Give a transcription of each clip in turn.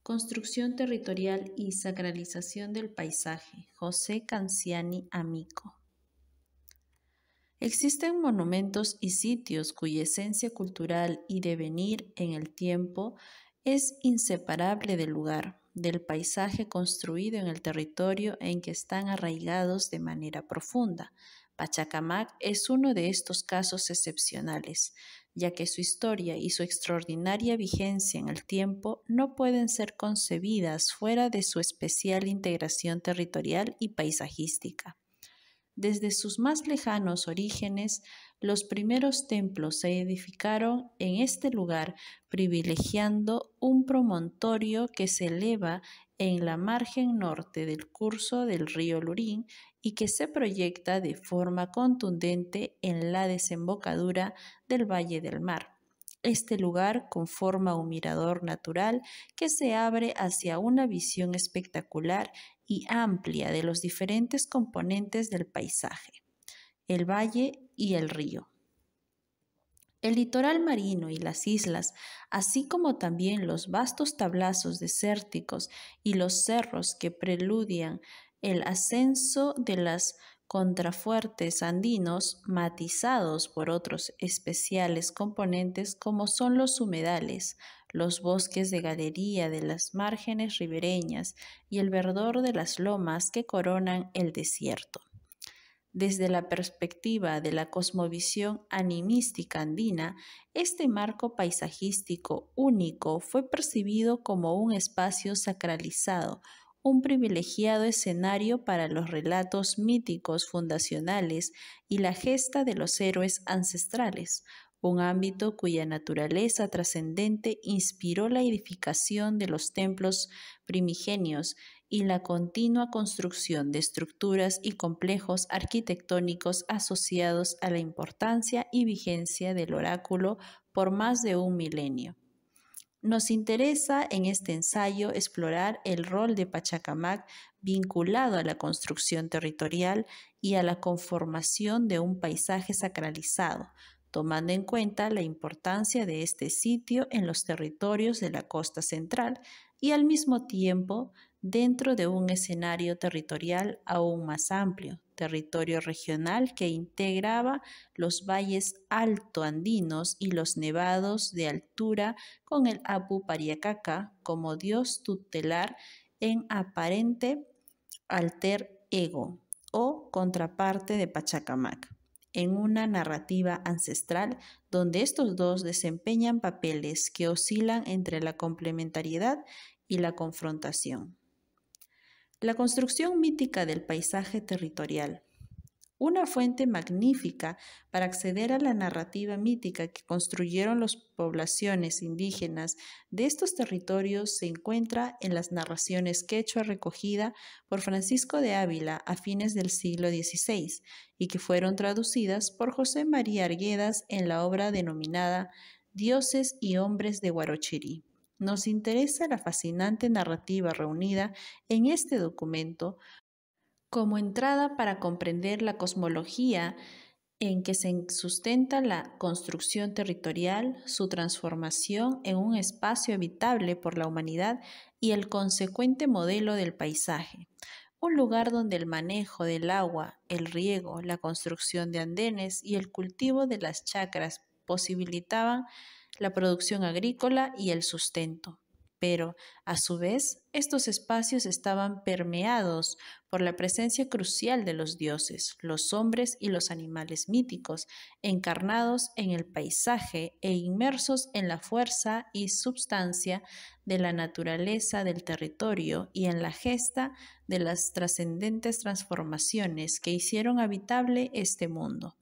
Construcción territorial y sacralización del paisaje. José Canciani Amico. Existen monumentos y sitios cuya esencia cultural y devenir en el tiempo es inseparable del lugar, del paisaje construido en el territorio en que están arraigados de manera profunda. Pachacamac es uno de estos casos excepcionales, ya que su historia y su extraordinaria vigencia en el tiempo no pueden ser concebidas fuera de su especial integración territorial y paisajística. Desde sus más lejanos orígenes, los primeros templos se edificaron en este lugar, privilegiando un promontorio que se eleva en la margen norte del curso del río Lurín y que se proyecta de forma contundente en la desembocadura del Valle del Mar. Este lugar conforma un mirador natural que se abre hacia una visión espectacular y amplia de los diferentes componentes del paisaje, el valle y el río. El litoral marino y las islas, así como también los vastos tablazos desérticos y los cerros que preludian el ascenso de las contrafuertes andinos, matizados por otros especiales componentes como son los humedales, los bosques de galería de las márgenes ribereñas y el verdor de las lomas que coronan el desierto. Desde la perspectiva de la cosmovisión animística andina, este marco paisajístico único fue percibido como un espacio sacralizado, un privilegiado escenario para los relatos míticos fundacionales y la gesta de los héroes ancestrales, un ámbito cuya naturaleza trascendente inspiró la edificación de los templos primigenios y la continua construcción de estructuras y complejos arquitectónicos asociados a la importancia y vigencia del oráculo por más de un milenio. Nos interesa en este ensayo explorar el rol de Pachacamac vinculado a la construcción territorial y a la conformación de un paisaje sacralizado, tomando en cuenta la importancia de este sitio en los territorios de la costa central y al mismo tiempo dentro de un escenario territorial aún más amplio, territorio regional que integraba los valles altoandinos y los nevados de altura con el Apu Pariacaca como dios tutelar en aparente alter ego o contraparte de Pachacamac, en una narrativa ancestral donde estos dos desempeñan papeles que oscilan entre la complementariedad y la confrontación. La construcción mítica del paisaje territorial. Una fuente magnífica para acceder a la narrativa mítica que construyeron las poblaciones indígenas de estos territorios se encuentra en las narraciones quechua recogida por Francisco de Ávila a fines del siglo XVI y que fueron traducidas por José María Arguedas en la obra denominada Dioses y Hombres de Huarochirí. Nos interesa la fascinante narrativa reunida en este documento como entrada para comprender la cosmología en que se sustenta la construcción territorial, su transformación en un espacio habitable por la humanidad y el consecuente modelo del paisaje. Un lugar donde el manejo del agua, el riego, la construcción de andenes y el cultivo de las chacras posibilitaban la producción agrícola y el sustento. Pero, a su vez, estos espacios estaban permeados por la presencia crucial de los dioses, los hombres y los animales míticos, encarnados en el paisaje e inmersos en la fuerza y substancia de la naturaleza del territorio y en la gesta de las trascendentes transformaciones que hicieron habitable este mundo.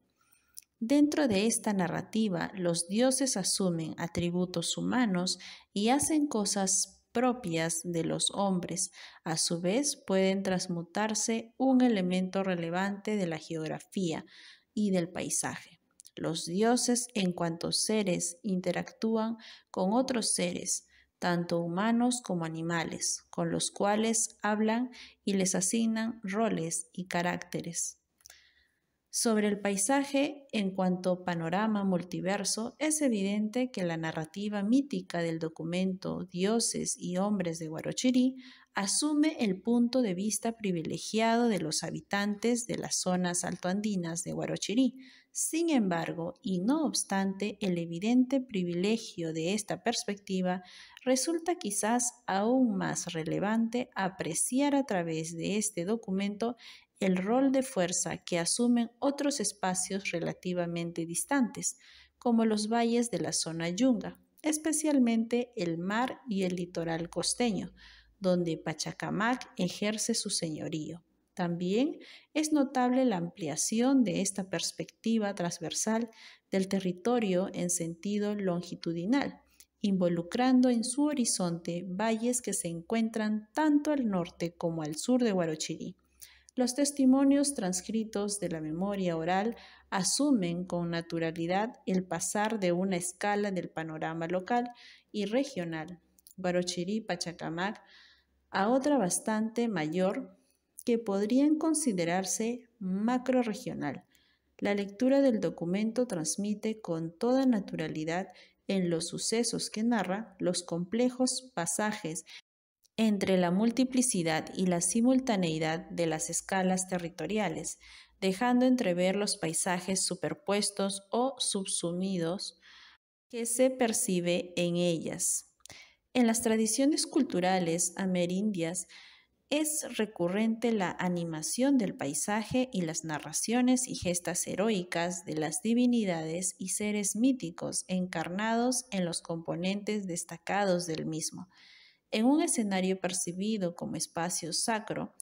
Dentro de esta narrativa, los dioses asumen atributos humanos y hacen cosas propias de los hombres. A su vez, pueden transmutarse un elemento relevante de la geografía y del paisaje. Los dioses, en cuanto seres, interactúan con otros seres, tanto humanos como animales, con los cuales hablan y les asignan roles y caracteres. Sobre el paisaje, en cuanto a panorama multiverso, es evidente que la narrativa mítica del documento Dioses y Hombres de Huarochirí asume el punto de vista privilegiado de los habitantes de las zonas altoandinas de Huarochirí. Sin embargo, y no obstante, el evidente privilegio de esta perspectiva resulta quizás aún más relevante apreciar a través de este documento el rol de fuerza que asumen otros espacios relativamente distantes, como los valles de la zona Yunga, especialmente el mar y el litoral costeño, donde Pachacamac ejerce su señorío. También es notable la ampliación de esta perspectiva transversal del territorio en sentido longitudinal, involucrando en su horizonte valles que se encuentran tanto al norte como al sur de Huarochirí. Los testimonios transcritos de la memoria oral asumen con naturalidad el pasar de una escala del panorama local y regional, Huarochirí-Pachacamac, a otra bastante mayor que podrían considerarse macrorregional. La lectura del documento transmite con toda naturalidad en los sucesos que narra los complejos pasajes entre la multiplicidad y la simultaneidad de las escalas territoriales, dejando entrever los paisajes superpuestos o subsumidos que se percibe en ellas. En las tradiciones culturales amerindias es recurrente la animación del paisaje y las narraciones y gestas heroicas de las divinidades y seres míticos encarnados en los componentes destacados del mismo. En un escenario percibido como espacio sacro,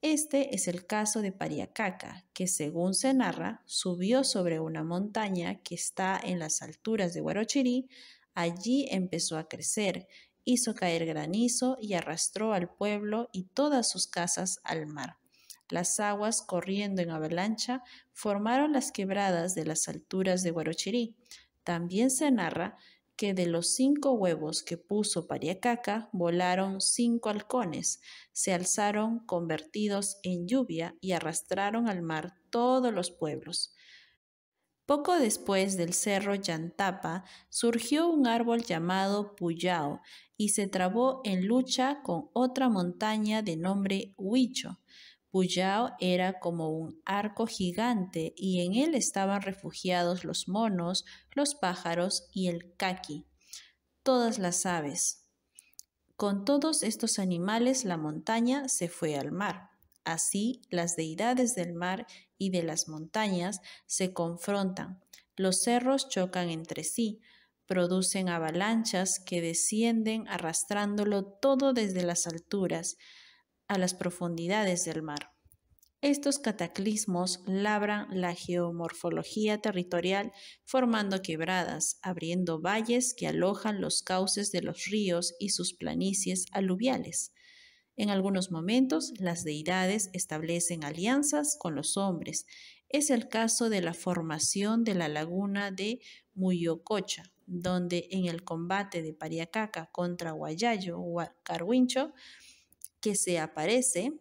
este es el caso de Pariacaca, que según se narra, subió sobre una montaña que está en las alturas de Huarochirí, allí empezó a crecer, hizo caer granizo y arrastró al pueblo y todas sus casas al mar. Las aguas, corriendo en avalancha, formaron las quebradas de las alturas de Huarochirí. También se narra que de los 5 huevos que puso Pariacaca volaron 5 halcones, se alzaron convertidos en lluvia y arrastraron al mar todos los pueblos. Poco después del cerro Yantapa surgió un árbol llamado Puyao y se trabó en lucha con otra montaña de nombre Huicho. Puyao era como un arco gigante y en él estaban refugiados los monos, los pájaros y el caqui, todas las aves. Con todos estos animales la montaña se fue al mar. Así, las deidades del mar y de las montañas se confrontan. Los cerros chocan entre sí, producen avalanchas que descienden arrastrándolo todo desde las alturas a las profundidades del mar. Estos cataclismos labran la geomorfología territorial formando quebradas, abriendo valles que alojan los cauces de los ríos y sus planicies aluviales. En algunos momentos, las deidades establecen alianzas con los hombres. Es el caso de la formación de la laguna de Muyococha, donde en el combate de Pariacaca contra Huayayo o Carhuincho, que se aparece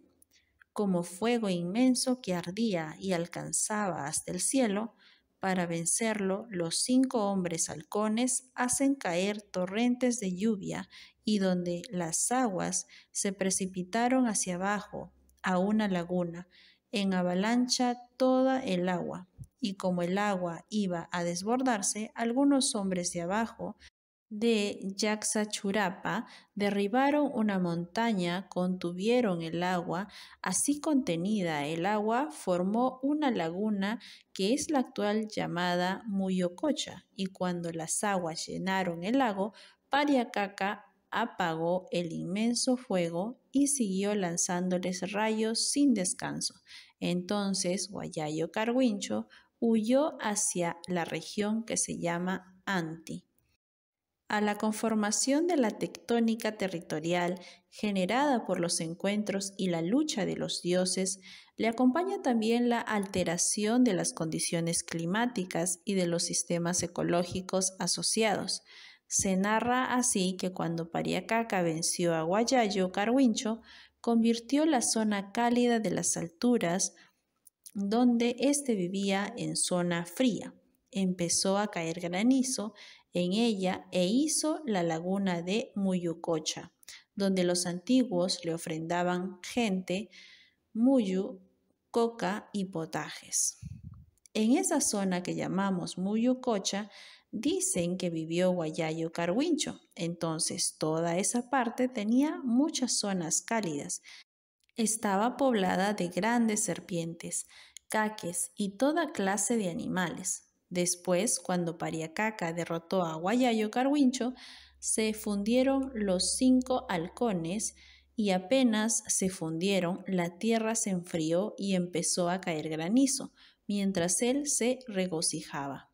como fuego inmenso que ardía y alcanzaba hasta el cielo, para vencerlo, los 5 hombres halcones hacen caer torrentes de lluvia y donde las aguas se precipitaron hacia abajo a una laguna, en avalancha toda el agua, y como el agua iba a desbordarse, algunos hombres de abajo de Yaxachurapa derribaron una montaña, contuvieron el agua, así contenida el agua formó una laguna que es la actual llamada Muyococha, y cuando las aguas llenaron el lago, Pariacaca apagó el inmenso fuego y siguió lanzándoles rayos sin descanso. Entonces Huayayo Carhuincho huyó hacia la región que se llama Anti. A la conformación de la tectónica territorial generada por los encuentros y la lucha de los dioses, le acompaña también la alteración de las condiciones climáticas y de los sistemas ecológicos asociados. Se narra así que cuando Pariacaca venció a Huayayo Carhuincho, convirtió la zona cálida de las alturas donde éste vivía en zona fría. Empezó a caer granizo en ella e hizo la laguna de Muyucocha, donde los antiguos le ofrendaban gente, muyu, coca y potajes. En esa zona que llamamos Muyucocha, dicen que vivió Guayayo Carhuincho. Entonces, toda esa parte tenía muchas zonas cálidas. Estaba poblada de grandes serpientes, caques y toda clase de animales. Después, cuando Pariacaca derrotó a Guayayo Carhuincho, se fundieron los 5 halcones y apenas se fundieron, la tierra se enfrió y empezó a caer granizo, mientras él se regocijaba.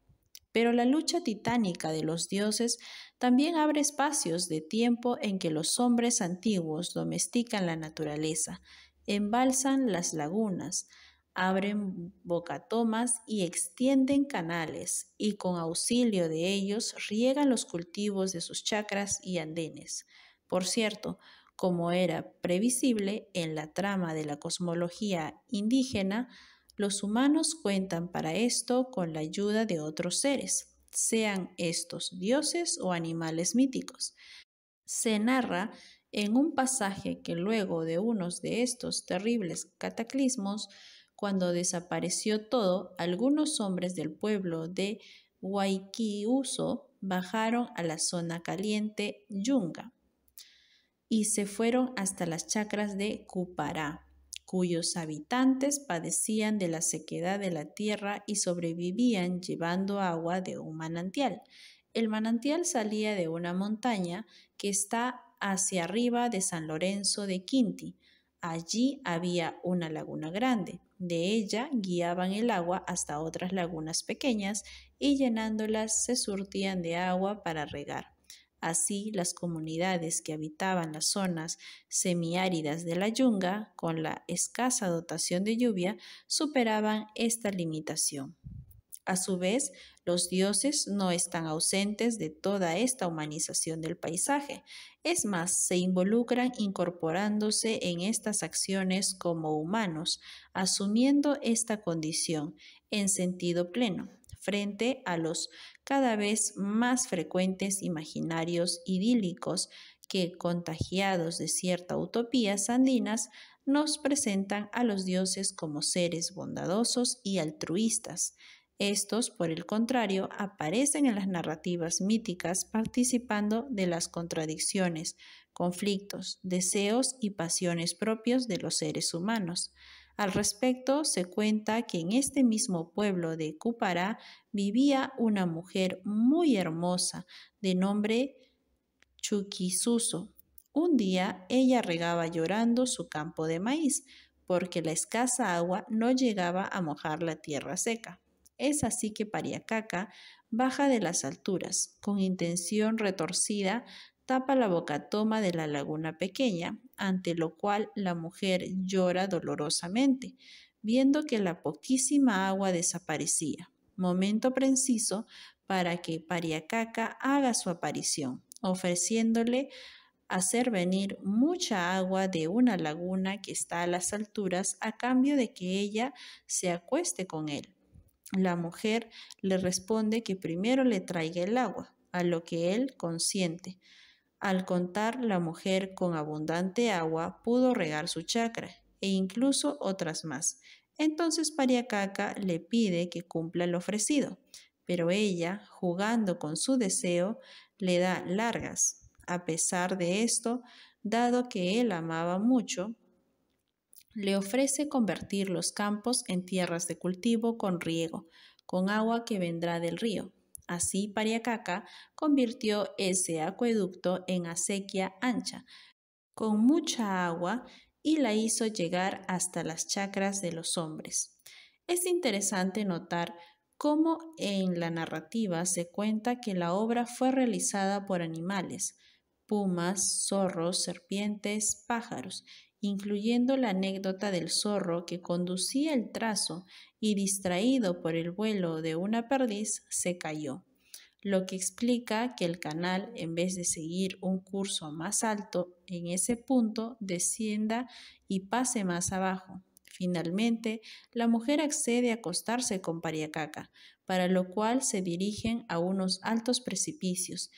Pero la lucha titánica de los dioses también abre espacios de tiempo en que los hombres antiguos domestican la naturaleza, embalsan las lagunas, abren bocatomas y extienden canales, y con auxilio de ellos riegan los cultivos de sus chacras y andenes. Por cierto, como era previsible en la trama de la cosmología indígena, los humanos cuentan para esto con la ayuda de otros seres, sean estos dioses o animales míticos. Se narra en un pasaje que luego de unos de estos terribles cataclismos, cuando desapareció todo, algunos hombres del pueblo de Guayquiuso bajaron a la zona caliente Yunga y se fueron hasta las chacras de Cupará, cuyos habitantes padecían de la sequedad de la tierra y sobrevivían llevando agua de un manantial. El manantial salía de una montaña que está hacia arriba de San Lorenzo de Quinti. Allí había una laguna grande. De ella guiaban el agua hasta otras lagunas pequeñas y llenándolas se surtían de agua para regar. Así, las comunidades que habitaban las zonas semiáridas de la Yunga, con la escasa dotación de lluvia, superaban esta limitación. A su vez, los dioses no están ausentes de toda esta humanización del paisaje. Es más, se involucran incorporándose en estas acciones como humanos, asumiendo esta condición en sentido pleno, frente a los cada vez más frecuentes imaginarios idílicos que, contagiados de cierta utopías andinas, nos presentan a los dioses como seres bondadosos y altruistas. Estos, por el contrario, aparecen en las narrativas míticas participando de las contradicciones, conflictos, deseos y pasiones propios de los seres humanos. Al respecto, se cuenta que en este mismo pueblo de Cupará vivía una mujer muy hermosa de nombre Chuquisuso. Un día ella regaba llorando su campo de maíz porque la escasa agua no llegaba a mojar la tierra seca. Es así que Pariacaca baja de las alturas, con intención retorcida, tapa la bocatoma de la laguna pequeña, ante lo cual la mujer llora dolorosamente, viendo que la poquísima agua desaparecía. Momento preciso para que Pariacaca haga su aparición, ofreciéndole hacer venir mucha agua de una laguna que está a las alturas a cambio de que ella se acueste con él. La mujer le responde que primero le traiga el agua, a lo que él consiente. Al contar, la mujer con abundante agua pudo regar su chacra e incluso otras más. Entonces Pariacaca le pide que cumpla el ofrecido, pero ella, jugando con su deseo, le da largas. A pesar de esto, dado que él amaba mucho, le ofrece convertir los campos en tierras de cultivo con riego, con agua que vendrá del río. Así Pariacaca convirtió ese acueducto en acequia ancha, con mucha agua, y la hizo llegar hasta las chacras de los hombres. Es interesante notar cómo en la narrativa se cuenta que la obra fue realizada por animales, pumas, zorros, serpientes, pájaros, incluyendo la anécdota del zorro que conducía el trazo y distraído por el vuelo de una perdiz se cayó, lo que explica que el canal, en vez de seguir un curso más alto en ese punto, descienda y pase más abajo. Finalmente, la mujer accede a acostarse con Pariacaca, para lo cual se dirigen a unos altos precipicios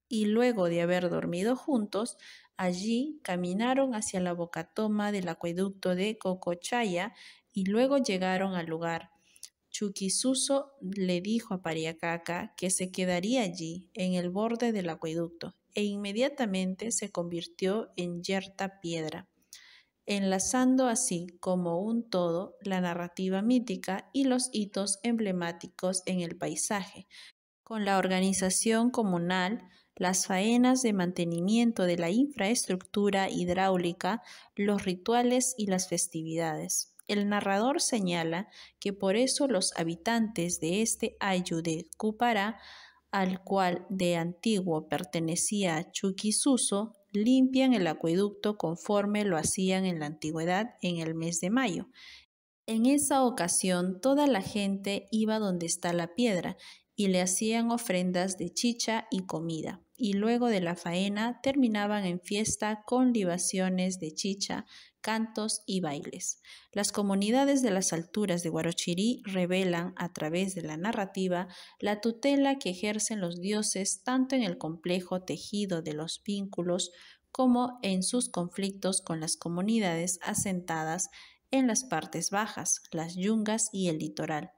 y luego de haber dormido juntos, allí caminaron hacia la bocatoma del acueducto de Cocochaya y luego llegaron al lugar. Chuquisuso le dijo a Pariacaca que se quedaría allí, en el borde del acueducto, e inmediatamente se convirtió en yerta piedra, enlazando así como un todo la narrativa mítica y los hitos emblemáticos en el paisaje, con la organización comunal, las faenas de mantenimiento de la infraestructura hidráulica, los rituales y las festividades. El narrador señala que por eso los habitantes de este ayllu de Cupará, al cual de antiguo pertenecía Chuquisuso, limpian el acueducto conforme lo hacían en la antigüedad en el mes de mayo. En esa ocasión toda la gente iba donde está la piedra y le hacían ofrendas de chicha y comida, y luego de la faena terminaban en fiesta con libaciones de chicha, cantos y bailes. Las comunidades de las alturas de Huarochirí revelan a través de la narrativa la tutela que ejercen los dioses tanto en el complejo tejido de los vínculos como en sus conflictos con las comunidades asentadas en las partes bajas, las yungas y el litoral.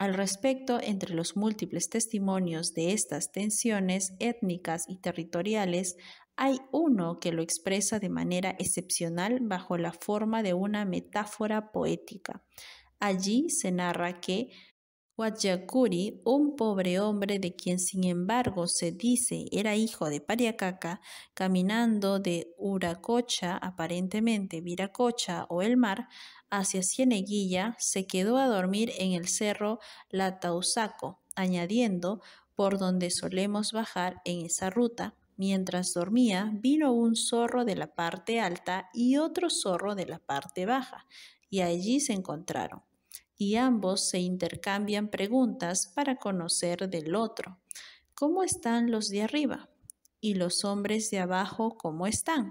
Al respecto, entre los múltiples testimonios de estas tensiones étnicas y territoriales, hay uno que lo expresa de manera excepcional bajo la forma de una metáfora poética. Allí se narra que Guayacuri, un pobre hombre de quien sin embargo se dice era hijo de Pariacaca, caminando de Uracocha, aparentemente Viracocha o el mar, hacia Cieneguilla, se quedó a dormir en el cerro Latausaco, añadiendo, por donde solemos bajar en esa ruta. Mientras dormía, vino un zorro de la parte alta y otro zorro de la parte baja, y allí se encontraron y ambos se intercambian preguntas para conocer del otro. ¿Cómo están los de arriba? ¿Y los hombres de abajo cómo están?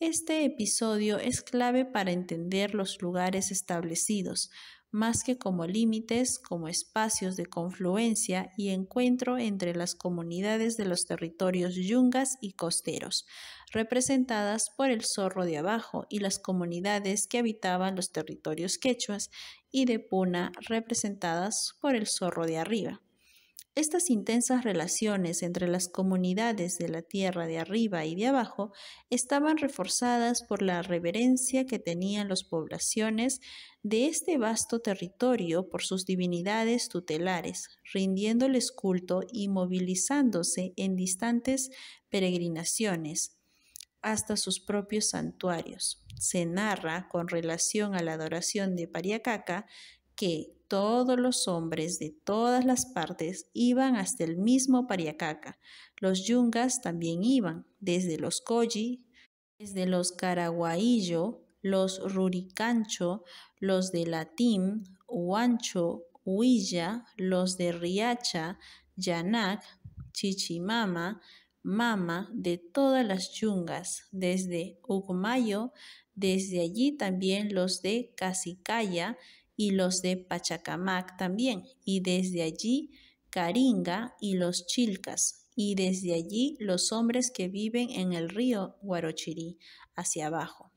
Este episodio es clave para entender los lugares establecidos, más que como límites, como espacios de confluencia y encuentro entre las comunidades de los territorios yungas y costeros, representadas por el zorro de abajo, y las comunidades que habitaban los territorios quechuas y de Puna, representadas por el zorro de arriba. Estas intensas relaciones entre las comunidades de la tierra de arriba y de abajo estaban reforzadas por la reverencia que tenían las poblaciones de este vasto territorio por sus divinidades tutelares, rindiéndoles culto y movilizándose en distantes peregrinaciones hasta sus propios santuarios. Se narra con relación a la adoración de Pariacaca que todos los hombres de todas las partes iban hasta el mismo Pariacaca. Los yungas también iban, desde los Colli, desde los Caraguaillo, los Ruricancho, los de Latín, Huancho, Huilla, los de Riacha, Yanac, Chichimama, Mama, de todas las yungas, desde Ucumayo, desde allí también los de Cacicaya y los de Pachacamac también, y desde allí Caringa y los Chilcas, y desde allí los hombres que viven en el río Huarochirí, hacia abajo.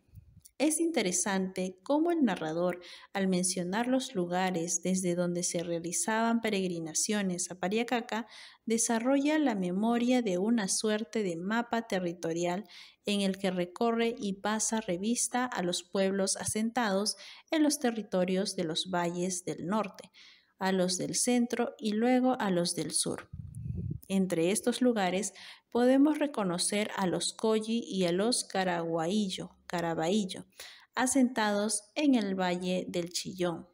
Es interesante cómo el narrador, al mencionar los lugares desde donde se realizaban peregrinaciones a Pariacaca, desarrolla la memoria de una suerte de mapa territorial en el que recorre y pasa revista a los pueblos asentados en los territorios de los valles del norte, a los del centro y luego a los del sur. Entre estos lugares podemos reconocer a los Colli y a los Caraguaillo, asentados en el Valle del Chillón,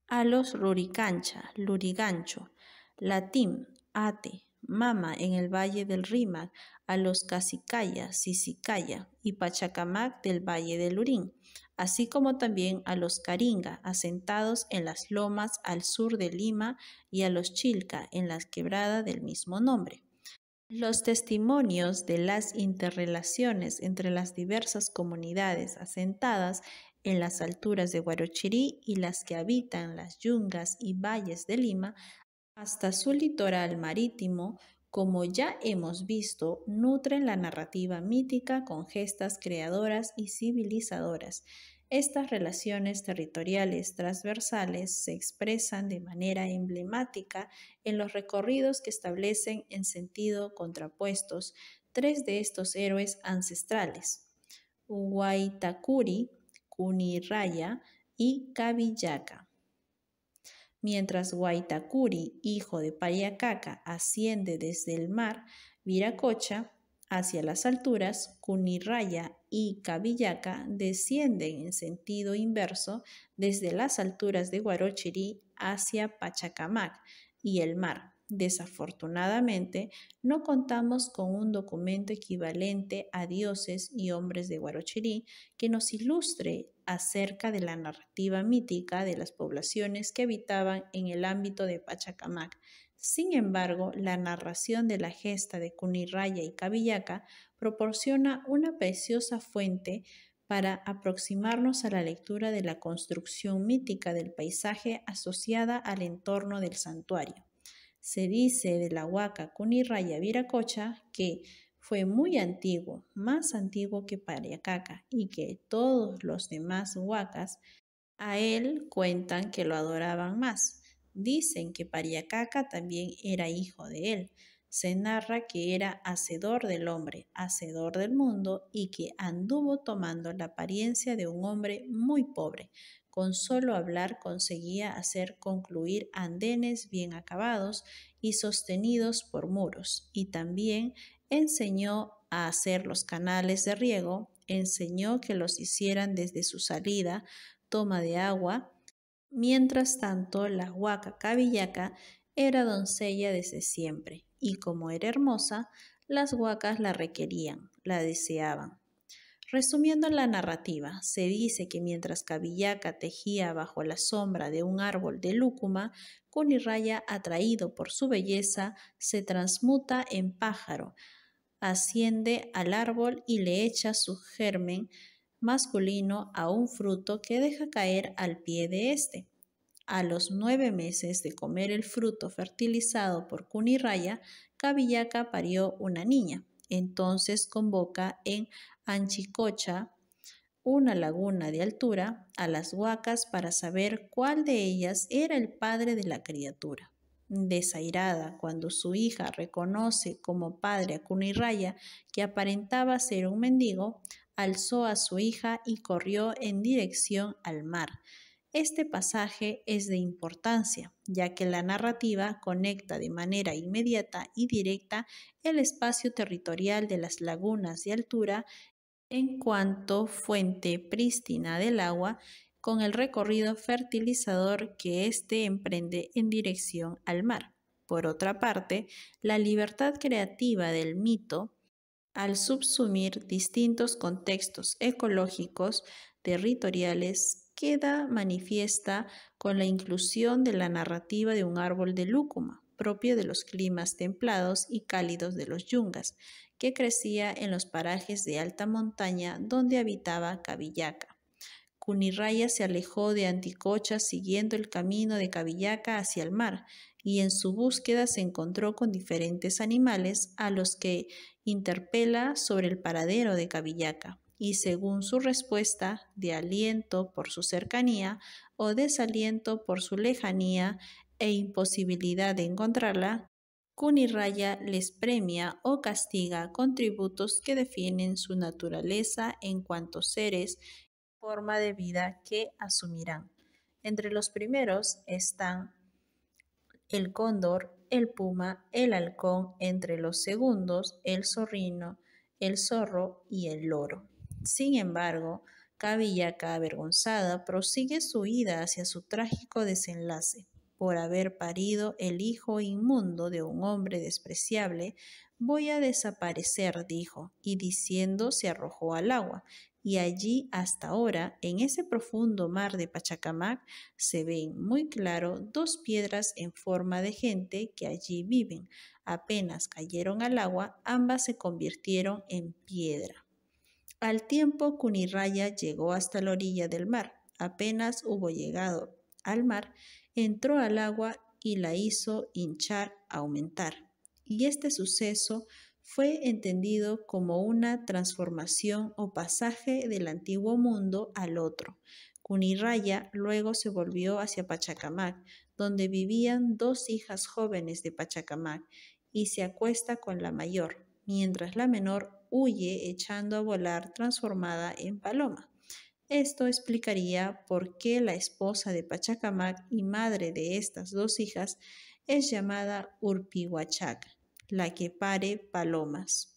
a los Ruricancha, Lurigancho, Latín, Ate, Mama en el Valle del Rímac, a los Cacicaya, Sisicaya y Pachacamac del Valle del Lurín, así como también a los Caringa, asentados en las lomas al sur de Lima, y a los Chilca en la quebrada del mismo nombre. Los testimonios de las interrelaciones entre las diversas comunidades asentadas En las alturas de Guarochirí y las que habitan las yungas y valles de Lima, hasta su litoral marítimo, como ya hemos visto, nutren la narrativa mítica con gestas creadoras y civilizadoras. Estas relaciones territoriales transversales se expresan de manera emblemática en los recorridos que establecen en sentido contrapuestos tres de estos héroes ancestrales: Waitakuri, Cunirraya y Cabillaca. Mientras Waitakuri, hijo de Payacaca, asciende desde el mar Viracocha hacia las alturas, Cunirraya y Cabillaca descienden en sentido inverso desde las alturas de Guarochirí hacia Pachacamac y el mar. Desafortunadamente, no contamos con un documento equivalente a Dioses y Hombres de Guarochirí que nos ilustre acerca de la narrativa mítica de las poblaciones que habitaban en el ámbito de Pachacamac. Sin embargo, la narración de la gesta de Cunirraya y Cabillaca proporciona una preciosa fuente para aproximarnos a la lectura de la construcción mítica del paisaje asociada al entorno del santuario. Se dice de la huaca Cunirraya Viracocha que fue muy antiguo, más antiguo que Pariacaca, y que todos los demás huacas a él cuentan que lo adoraban más. Dicen que Pariacaca también era hijo de él. Se narra que era hacedor del hombre, hacedor del mundo, y que anduvo tomando la apariencia de un hombre muy pobre. Con solo hablar conseguía hacer concluir andenes bien acabados y sostenidos por muros, y también enseñó a hacer los canales de riego, enseñó que los hicieran desde su salida, toma de agua. Mientras tanto, la huaca Cabillaca era doncella desde siempre, y como era hermosa, las huacas la requerían, la deseaban. Resumiendo la narrativa, se dice que mientras Cabillaca tejía bajo la sombra de un árbol de lúcuma, Cunirraya, atraído por su belleza, se transmuta en pájaro, asciende al árbol y le echa su germen masculino a un fruto que deja caer al pie de éste. A los 9 meses de comer el fruto fertilizado por Cunirraya, Cabillaca parió una niña. Entonces convoca en Anchicocha, una laguna de altura, a las huacas para saber cuál de ellas era el padre de la criatura. Desairada, cuando su hija reconoce como padre a Cunirraya, que aparentaba ser un mendigo, alzó a su hija y corrió en dirección al mar. Este pasaje es de importancia, ya que la narrativa conecta de manera inmediata y directa el espacio territorial de las lagunas de altura en cuanto fuente prístina del agua con el recorrido fertilizador que éste emprende en dirección al mar. Por otra parte, la libertad creativa del mito, al subsumir distintos contextos ecológicos, territoriales, queda manifiesta con la inclusión de la narrativa de un árbol de lúcuma, propio de los climas templados y cálidos de los yungas, que crecía en los parajes de alta montaña donde habitaba Cabillaca. Cunirraya se alejó de Anticocha siguiendo el camino de Cabillaca hacia el mar, y en su búsqueda se encontró con diferentes animales a los que interpela sobre el paradero de Cabillaca, y según su respuesta, de aliento por su cercanía o desaliento por su lejanía e imposibilidad de encontrarla, Cunirraya les premia o castiga con tributos que definen su naturaleza en cuanto seres, forma de vida que asumirán. Entre los primeros están el cóndor, el puma, el halcón; entre los segundos, el zorrino, el zorro y el loro. Sin embargo, Cabillaca, avergonzada, prosigue su huida hacia su trágico desenlace. Por haber parido el hijo inmundo de un hombre despreciable, voy a desaparecer, dijo, y diciendo se arrojó al agua, y allí hasta ahora, en ese profundo mar de Pachacamac, se ven muy claro dos piedras en forma de gente que allí viven. Apenas cayeron al agua, ambas se convirtieron en piedra. Al tiempo, Cunirraya llegó hasta la orilla del mar. Apenas hubo llegado al mar, entró al agua y la hizo hinchar, aumentar. Y este suceso fue entendido como una transformación o pasaje del antiguo mundo al otro. Cunirraya luego se volvió hacia Pachacamac, donde vivían dos hijas jóvenes de Pachacamac, y se acuesta con la mayor, mientras la menor huye echando a volar transformada en paloma. Esto explicaría por qué la esposa de Pachacamac y madre de estas dos hijas es llamada Urpihuachac, la que pare palomas.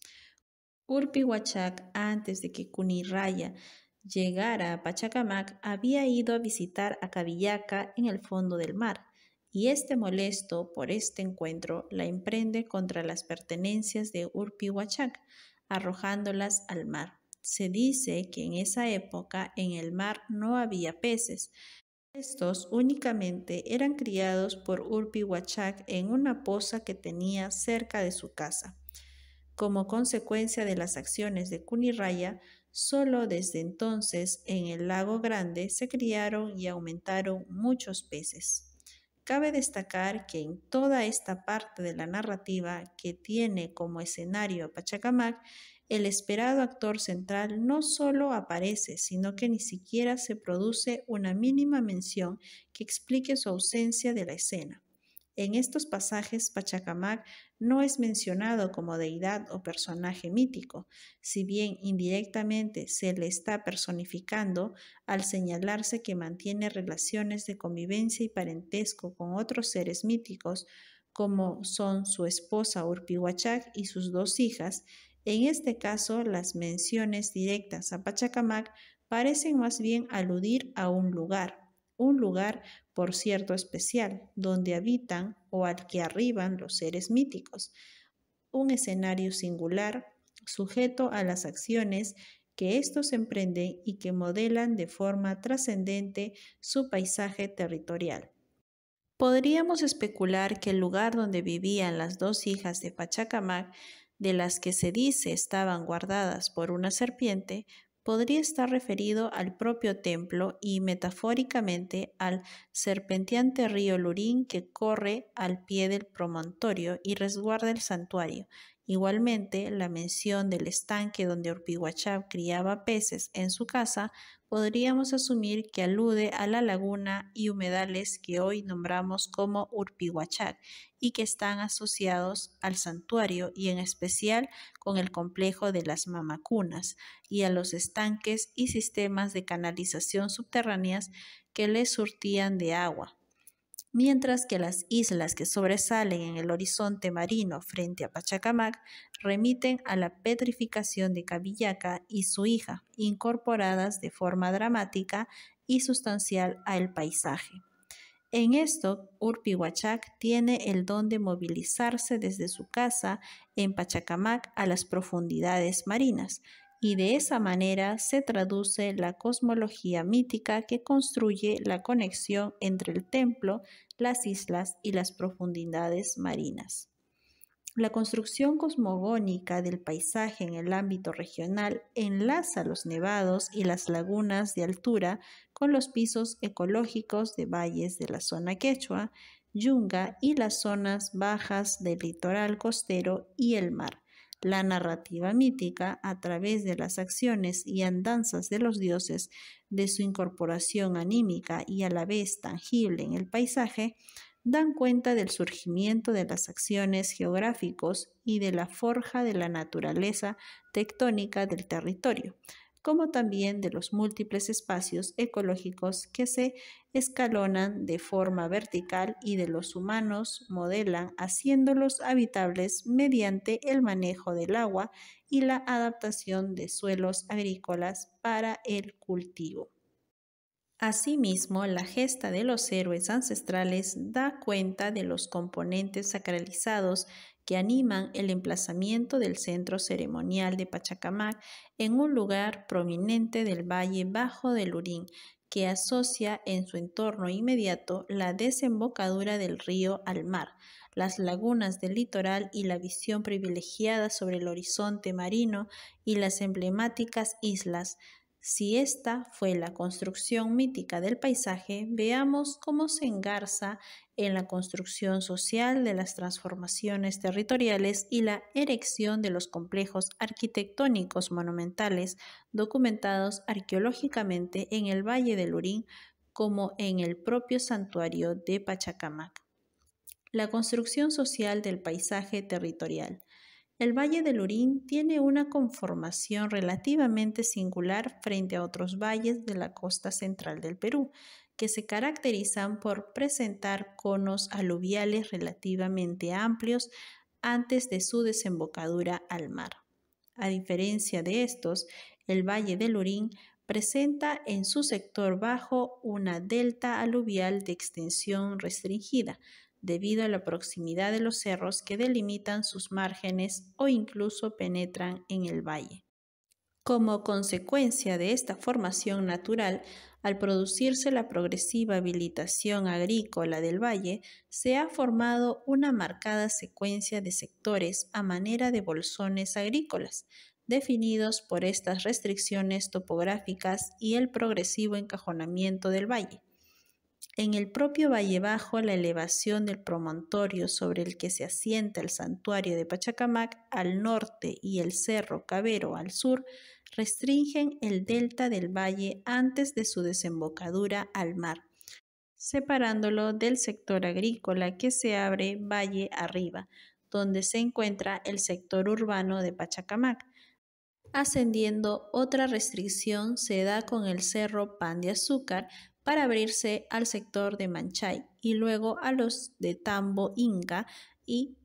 Urpihuachac, antes de que Cunirraya llegara a Pachacamac, había ido a visitar a Cabillaca en el fondo del mar, y molesto por este encuentro, la emprende contra las pertenencias de Urpihuachac, arrojándolas al mar. Se dice que en esa época en el mar no había peces. Estos únicamente eran criados por Urpihuachac en una poza que tenía cerca de su casa. Como consecuencia de las acciones de Cunirraya, solo desde entonces en el lago Grande se criaron y aumentaron muchos peces. Cabe destacar que en toda esta parte de la narrativa que tiene como escenario a Pachacamac, el esperado actor central no solo aparece, sino que ni siquiera se produce una mínima mención que explique su ausencia de la escena. En estos pasajes, Pachacamac no es mencionado como deidad o personaje mítico, si bien indirectamente se le está personificando al señalarse que mantiene relaciones de convivencia y parentesco con otros seres míticos, como son su esposa Urpihuachac y sus dos hijas. En este caso, las menciones directas a Pachacamac parecen más bien aludir a un lugar, por cierto especial, donde habitan o al que arriban los seres míticos, un escenario singular, sujeto a las acciones que estos emprenden y que modelan de forma trascendente su paisaje territorial. Podríamos especular que el lugar donde vivían las dos hijas de Pachacamac, de las que se dice estaban guardadas por una serpiente, podría estar referido al propio templo y metafóricamente al serpenteante río Lurín que corre al pie del promontorio y resguarda el santuario. Igualmente, la mención del estanque donde Urpihuachab criaba peces en su casa podríamos asumir que alude a la laguna y humedales que hoy nombramos como Urpihuachac y que están asociados al santuario y en especial con el complejo de las mamacunas y a los estanques y sistemas de canalización subterráneas que les surtían de agua, mientras que las islas que sobresalen en el horizonte marino frente a Pachacamac remiten a la petrificación de Cabillaca y su hija, incorporadas de forma dramática y sustancial al paisaje. En esto, Urpihuachac tiene el don de movilizarse desde su casa en Pachacamac a las profundidades marinas, y de esa manera se traduce la cosmología mítica que construye la conexión entre el templo, las islas y las profundidades marinas. La construcción cosmogónica del paisaje en el ámbito regional enlaza los nevados y las lagunas de altura con los pisos ecológicos de valles de la zona quechua, yunga y las zonas bajas del litoral costero y el mar. La narrativa mítica, a través de las acciones y andanzas de los dioses, de su incorporación anímica y a la vez tangible en el paisaje, dan cuenta del surgimiento de las acciones geográficos y de la forja de la naturaleza tectónica del territorio, como también de los múltiples espacios ecológicos que se escalonan de forma vertical y de los humanos modelan haciéndolos habitables mediante el manejo del agua y la adaptación de suelos agrícolas para el cultivo. Asimismo, la gesta de los héroes ancestrales da cuenta de los componentes sacralizados que animan el emplazamiento del centro ceremonial de Pachacamac en un lugar prominente del valle bajo del Lurín, que asocia en su entorno inmediato la desembocadura del río al mar, las lagunas del litoral y la visión privilegiada sobre el horizonte marino y las emblemáticas islas. Si esta fue la construcción mítica del paisaje, veamos cómo se engarza en la construcción social de las transformaciones territoriales y la erección de los complejos arquitectónicos monumentales documentados arqueológicamente en el Valle del Lurín como en el propio santuario de Pachacamac. La construcción social del paisaje territorial. El Valle del Lurín tiene una conformación relativamente singular frente a otros valles de la costa central del Perú, que se caracterizan por presentar conos aluviales relativamente amplios antes de su desembocadura al mar. A diferencia de estos, el Valle del Lurín presenta en su sector bajo una delta aluvial de extensión restringida, debido a la proximidad de los cerros que delimitan sus márgenes o incluso penetran en el valle. Como consecuencia de esta formación natural, al producirse la progresiva habilitación agrícola del valle, se ha formado una marcada secuencia de sectores a manera de bolsones agrícolas, definidos por estas restricciones topográficas y el progresivo encajonamiento del valle. En el propio Valle Bajo, la elevación del promontorio sobre el que se asienta el santuario de Pachacamac al norte y el Cerro Cabero al sur restringen el delta del valle antes de su desembocadura al mar, separándolo del sector agrícola que se abre valle arriba, donde se encuentra el sector urbano de Pachacamac. Ascendiendo, otra restricción se da con el Cerro Pan de Azúcar para abrirse al sector de Manchay y luego a los de Tambo Inca y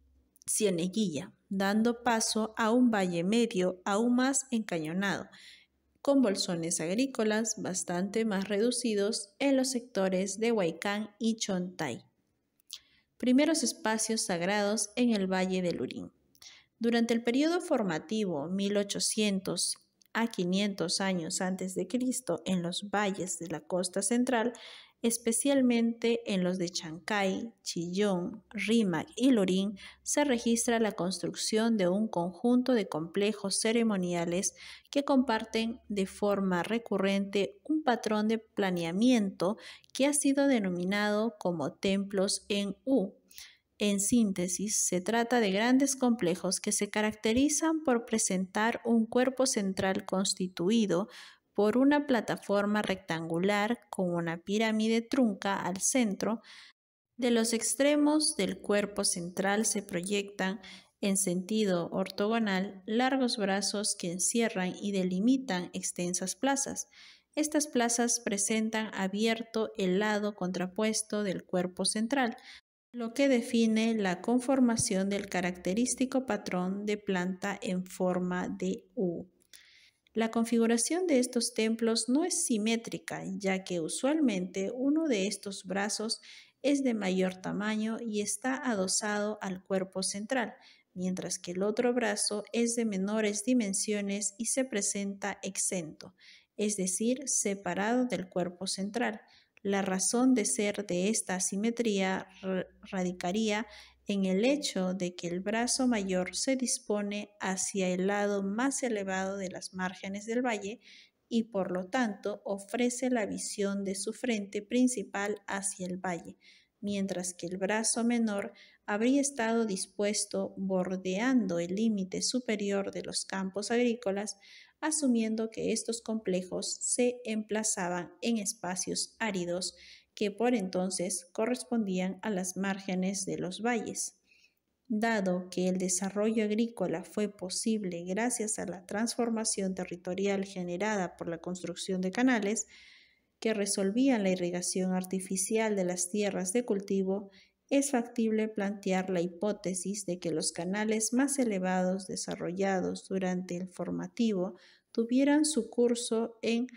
Cieneguilla, dando paso a un valle medio aún más encañonado, con bolsones agrícolas bastante más reducidos en los sectores de Huaycán y Chontay. Primeros espacios sagrados en el Valle del Lurín. Durante el periodo formativo 1800 a 500 años antes de Cristo en los valles de la costa central, especialmente en los de Chancay, Chillón, Rímac y Lurín, se registra la construcción de un conjunto de complejos ceremoniales que comparten de forma recurrente un patrón de planeamiento que ha sido denominado como templos en U. En síntesis, se trata de grandes complejos que se caracterizan por presentar un cuerpo central constituido por una plataforma rectangular con una pirámide trunca al centro. De los extremos del cuerpo central se proyectan, en sentido ortogonal, largos brazos que encierran y delimitan extensas plazas. Estas plazas presentan abierto el lado contrapuesto del cuerpo central, lo que define la conformación del característico patrón de planta en forma de U. La configuración de estos templos no es simétrica, ya que usualmente uno de estos brazos es de mayor tamaño y está adosado al cuerpo central, mientras que el otro brazo es de menores dimensiones y se presenta exento, es decir, separado del cuerpo central. La razón de ser de esta asimetría radicaría en el hecho de que el brazo mayor se dispone hacia el lado más elevado de las márgenes del valle y por lo tanto ofrece la visión de su frente principal hacia el valle, mientras que el brazo menor habría estado dispuesto bordeando el límite superior de los campos agrícolas, asumiendo que estos complejos se emplazaban en espacios áridos que por entonces correspondían a las márgenes de los valles. Dado que el desarrollo agrícola fue posible gracias a la transformación territorial generada por la construcción de canales que resolvían la irrigación artificial de las tierras de cultivo, es factible plantear la hipótesis de que los canales más elevados desarrollados durante el formativo tuvieran su curso en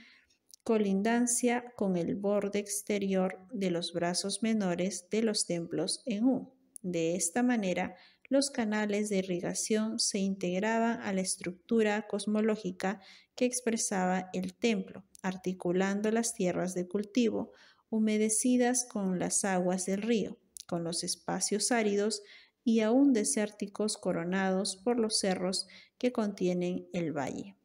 colindancia con el borde exterior de los brazos menores de los templos en U. De esta manera, los canales de irrigación se integraban a la estructura cosmológica que expresaba el templo, articulando las tierras de cultivo humedecidas con las aguas del río, con los espacios áridos y aún desérticos coronados por los cerros que contienen el valle.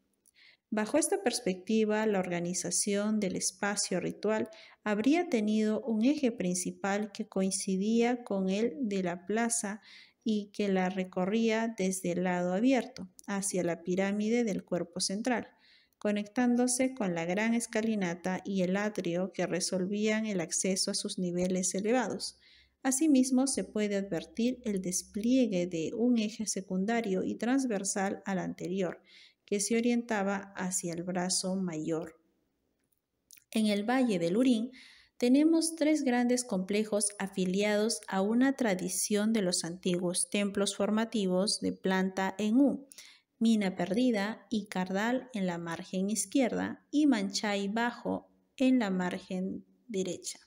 Bajo esta perspectiva, la organización del espacio ritual habría tenido un eje principal que coincidía con el de la plaza y que la recorría desde el lado abierto hacia la pirámide del cuerpo central, conectándose con la gran escalinata y el atrio que resolvían el acceso a sus niveles elevados. Asimismo, se puede advertir el despliegue de un eje secundario y transversal al anterior, que se orientaba hacia el brazo mayor. En el Valle del Urín tenemos tres grandes complejos afiliados a una tradición de los antiguos templos formativos de planta en U: Mina Perdida y Cardal en la margen izquierda y Manchay Bajo en la margen derecha.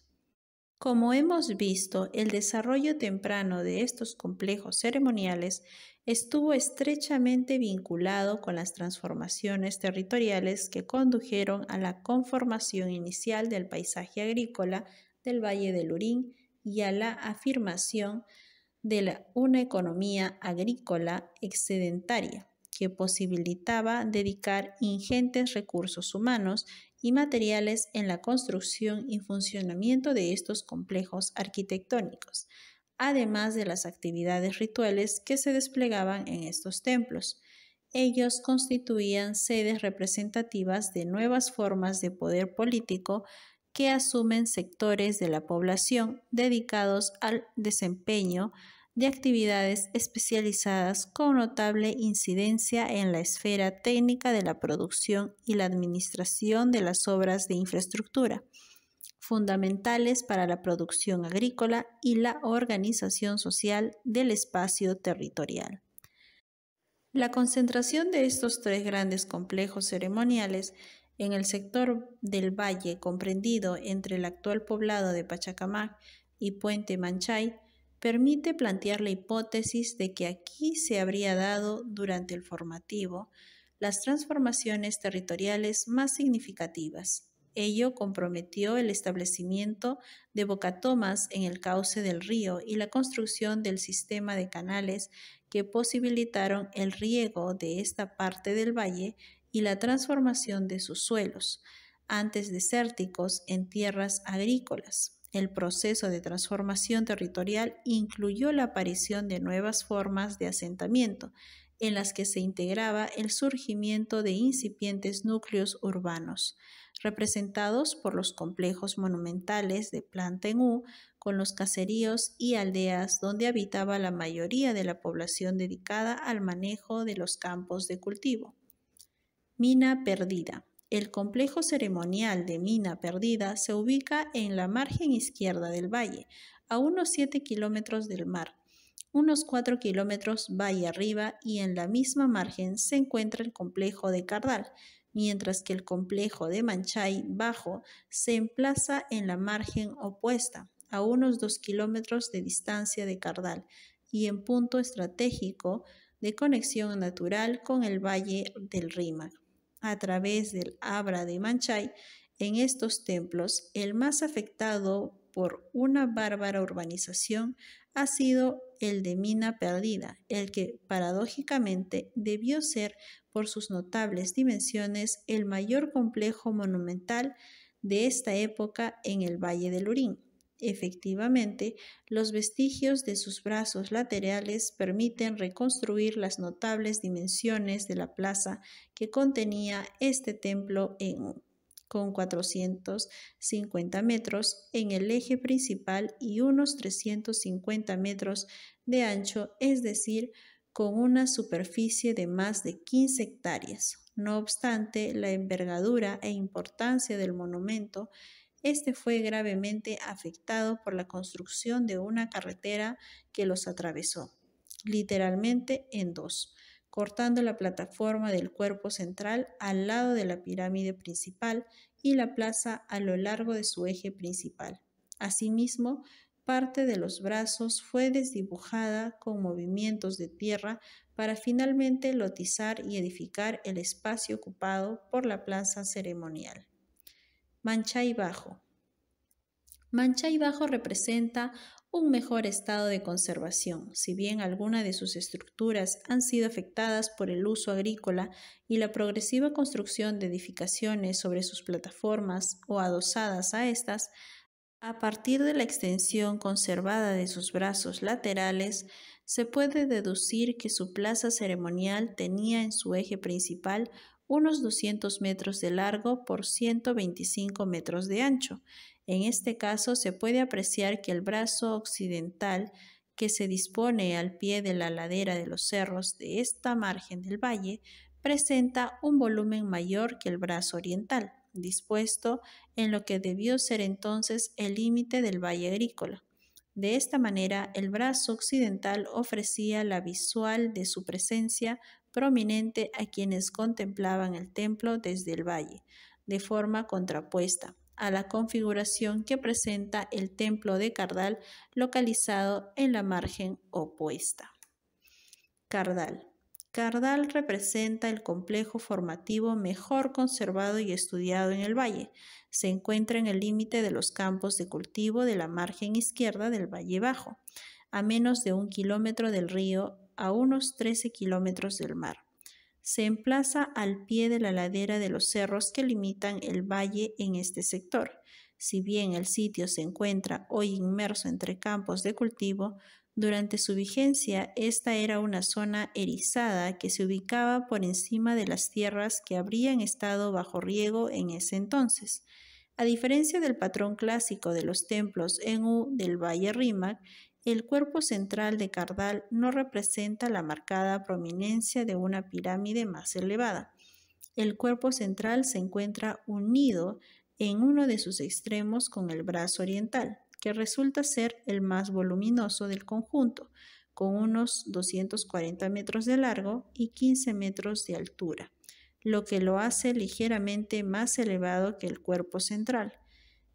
Como hemos visto, el desarrollo temprano de estos complejos ceremoniales estuvo estrechamente vinculado con las transformaciones territoriales que condujeron a la conformación inicial del paisaje agrícola del Valle del Urín y a la afirmación de una economía agrícola excedentaria que posibilitaba dedicar ingentes recursos humanos y materiales en la construcción y funcionamiento de estos complejos arquitectónicos, además de las actividades rituales que se desplegaban en estos templos. Ellos constituían sedes representativas de nuevas formas de poder político que asumen sectores de la población dedicados al desempeño de actividades especializadas con notable incidencia en la esfera técnica de la producción y la administración de las obras de infraestructura, fundamentales para la producción agrícola y la organización social del espacio territorial. La concentración de estos tres grandes complejos ceremoniales en el sector del valle comprendido entre el actual poblado de Pachacamac y Puente Manchay permite plantear la hipótesis de que aquí se habría dado durante el formativo las transformaciones territoriales más significativas. Ello comprometió el establecimiento de bocatomas en el cauce del río y la construcción del sistema de canales que posibilitaron el riego de esta parte del valle y la transformación de sus suelos, antes desérticos, en tierras agrícolas. El proceso de transformación territorial incluyó la aparición de nuevas formas de asentamiento, en las que se integraba el surgimiento de incipientes núcleos urbanos, representados por los complejos monumentales de planta en U, con los caseríos y aldeas donde habitaba la mayoría de la población dedicada al manejo de los campos de cultivo. Mina Perdida. El complejo ceremonial de Mina Perdida se ubica en la margen izquierda del valle, a unos 7 kilómetros del mar, unos 4 kilómetros valle arriba, y en la misma margen se encuentra el complejo de Cardal, mientras que el complejo de Manchay Bajo se emplaza en la margen opuesta, a unos 2 kilómetros de distancia de Cardal y en punto estratégico de conexión natural con el valle del Rímac. A través del Abra de Manchay, en estos templos, el más afectado por una bárbara urbanización ha sido el de Mina Perdida, el que paradójicamente debió ser, por sus notables dimensiones, el mayor complejo monumental de esta época en el Valle del Urín. Efectivamente, los vestigios de sus brazos laterales permiten reconstruir las notables dimensiones de la plaza que contenía este templo con 450 metros en el eje principal y unos 350 metros de ancho, es decir, con una superficie de más de 15 hectáreas. No obstante la envergadura e importancia del monumento, este fue gravemente afectado por la construcción de una carretera que los atravesó, literalmente en dos, cortando la plataforma del cuerpo central al lado de la pirámide principal y la plaza a lo largo de su eje principal. Asimismo, parte de los brazos fue desdibujada con movimientos de tierra para finalmente lotizar y edificar el espacio ocupado por la plaza ceremonial. Manchay Bajo. Manchay Bajo representa un mejor estado de conservación. Si bien algunas de sus estructuras han sido afectadas por el uso agrícola y la progresiva construcción de edificaciones sobre sus plataformas o adosadas a estas, a partir de la extensión conservada de sus brazos laterales, se puede deducir que su plaza ceremonial tenía en su eje principal unos 200 metros de largo por 125 metros de ancho. En este caso, se puede apreciar que el brazo occidental, que se dispone al pie de la ladera de los cerros de esta margen del valle, presenta un volumen mayor que el brazo oriental, dispuesto en lo que debió ser entonces el límite del valle agrícola. De esta manera, el brazo occidental ofrecía la visual de su presencia prominente a quienes contemplaban el templo desde el valle, de forma contrapuesta a la configuración que presenta el templo de Cardal localizado en la margen opuesta. Cardal. Cardal representa el complejo formativo mejor conservado y estudiado en el valle. Se encuentra en el límite de los campos de cultivo de la margen izquierda del Valle Bajo, a menos de 1 kilómetro del río, a unos 13 kilómetros del mar. Se emplaza al pie de la ladera de los cerros que limitan el valle en este sector. Si bien el sitio se encuentra hoy inmerso entre campos de cultivo, durante su vigencia esta era una zona erizada que se ubicaba por encima de las tierras que habrían estado bajo riego en ese entonces. A diferencia del patrón clásico de los templos en U del Valle Rímac, el cuerpo central de Cardal no representa la marcada prominencia de una pirámide más elevada. El cuerpo central se encuentra unido en uno de sus extremos con el brazo oriental, que resulta ser el más voluminoso del conjunto, con unos 240 metros de largo y 15 metros de altura, lo que lo hace ligeramente más elevado que el cuerpo central.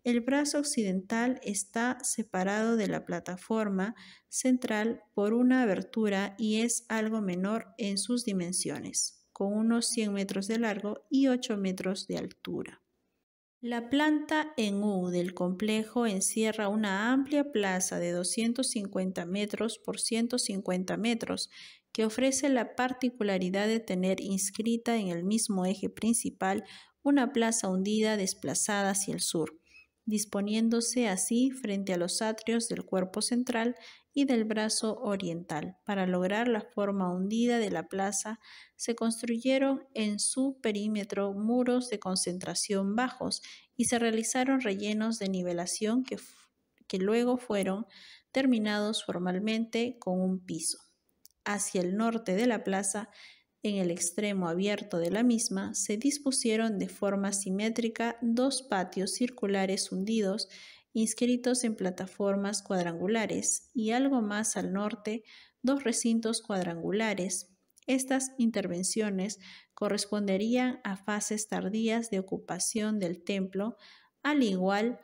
El brazo occidental está separado de la plataforma central por una abertura y es algo menor en sus dimensiones, con unos 100 metros de largo y 8 metros de altura. La planta en U del complejo encierra una amplia plaza de 250 metros por 150 metros que ofrece la particularidad de tener inscrita en el mismo eje principal una plaza hundida desplazada hacia el sur, disponiéndose así frente a los atrios del cuerpo central y del brazo oriental. Para lograr la forma hundida de la plaza, se construyeron en su perímetro muros de concentración bajos y se realizaron rellenos de nivelación que luego fueron terminados formalmente con un piso. Hacia el norte de la plaza, en el extremo abierto de la misma, se dispusieron de forma simétrica 2 patios circulares hundidos inscritos en plataformas cuadrangulares y algo más al norte 2 recintos cuadrangulares. Estas intervenciones corresponderían a fases tardías de ocupación del templo, al igual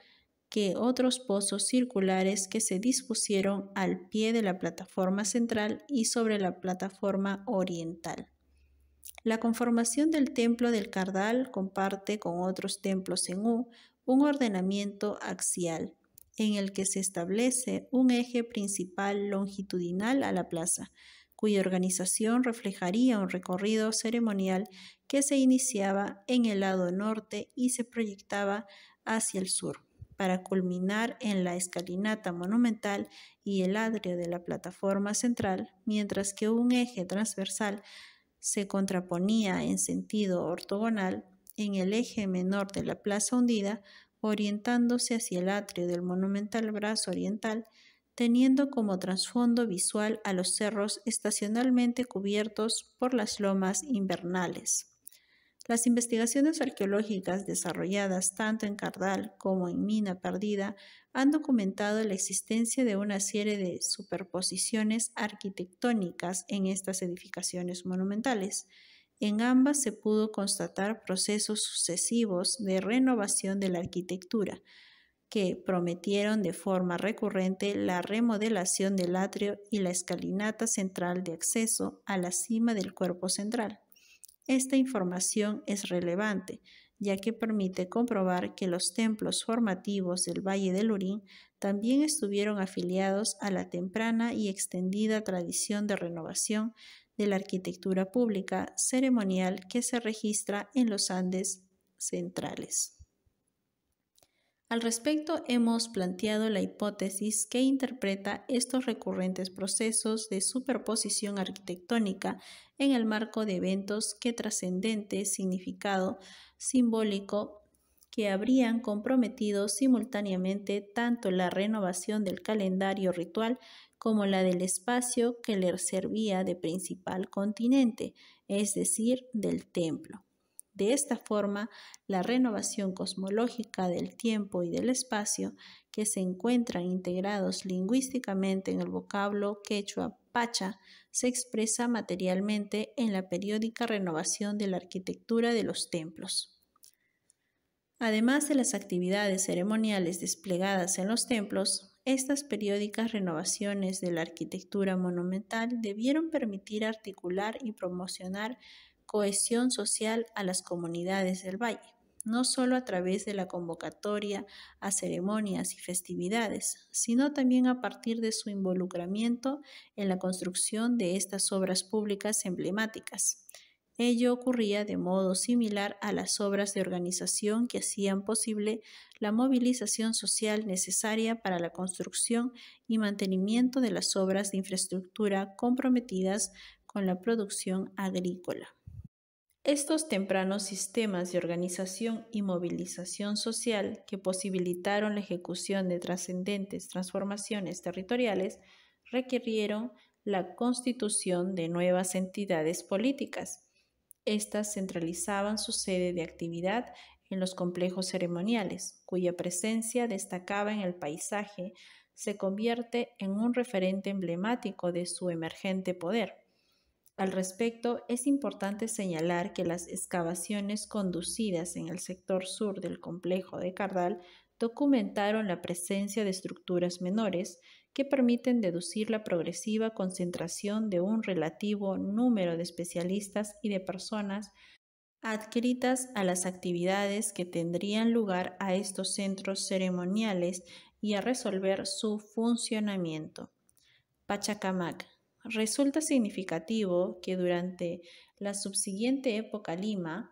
que otros pozos circulares que se dispusieron al pie de la plataforma central y sobre la plataforma oriental. La conformación del templo del Cardal comparte con otros templos en U un ordenamiento axial, en el que se establece un eje principal longitudinal a la plaza, cuya organización reflejaría un recorrido ceremonial que se iniciaba en el lado norte y se proyectaba hacia el sur, para culminar en la escalinata monumental y el atrio de la plataforma central, mientras que un eje transversal se contraponía en sentido ortogonal en el eje menor de la plaza hundida, orientándose hacia el atrio del monumental brazo oriental, teniendo como trasfondo visual a los cerros estacionalmente cubiertos por las lomas invernales. Las investigaciones arqueológicas desarrolladas tanto en Cardal como en Mina Perdida han documentado la existencia de una serie de superposiciones arquitectónicas en estas edificaciones monumentales. En ambas se pudo constatar procesos sucesivos de renovación de la arquitectura, que prometieron de forma recurrente la remodelación del atrio y la escalinata central de acceso a la cima del cuerpo central. Esta información es relevante, ya que permite comprobar que los templos formativos del Valle del Urín también estuvieron afiliados a la temprana y extendida tradición de renovación de la arquitectura pública ceremonial que se registra en los Andes centrales. Al respecto, hemos planteado la hipótesis que interpreta estos recurrentes procesos de superposición arquitectónica en el marco de eventos que trascendente significado simbólico que habrían comprometido simultáneamente tanto la renovación del calendario ritual como la del espacio que le servía de principal continente, es decir, del templo. De esta forma, la renovación cosmológica del tiempo y del espacio, que se encuentran integrados lingüísticamente en el vocablo quechua pacha, se expresa materialmente en la periódica renovación de la arquitectura de los templos. Además de las actividades ceremoniales desplegadas en los templos, estas periódicas renovaciones de la arquitectura monumental debieron permitir articular y promocionar cohesión social a las comunidades del valle, no solo a través de la convocatoria a ceremonias y festividades, sino también a partir de su involucramiento en la construcción de estas obras públicas emblemáticas. Ello ocurría de modo similar a las obras de organización que hacían posible la movilización social necesaria para la construcción y mantenimiento de las obras de infraestructura comprometidas con la producción agrícola. Estos tempranos sistemas de organización y movilización social que posibilitaron la ejecución de trascendentes transformaciones territoriales requirieron la constitución de nuevas entidades políticas. Estas centralizaban su sede de actividad en los complejos ceremoniales, cuya presencia destacaba en el paisaje, se convierte en un referente emblemático de su emergente poder. Al respecto, es importante señalar que las excavaciones conducidas en el sector sur del complejo de Cardal documentaron la presencia de estructuras menores que permiten deducir la progresiva concentración de un relativo número de especialistas y de personas adscritas a las actividades que tendrían lugar a estos centros ceremoniales y a resolver su funcionamiento. Pachacamac. Resulta significativo que durante la subsiguiente época Lima,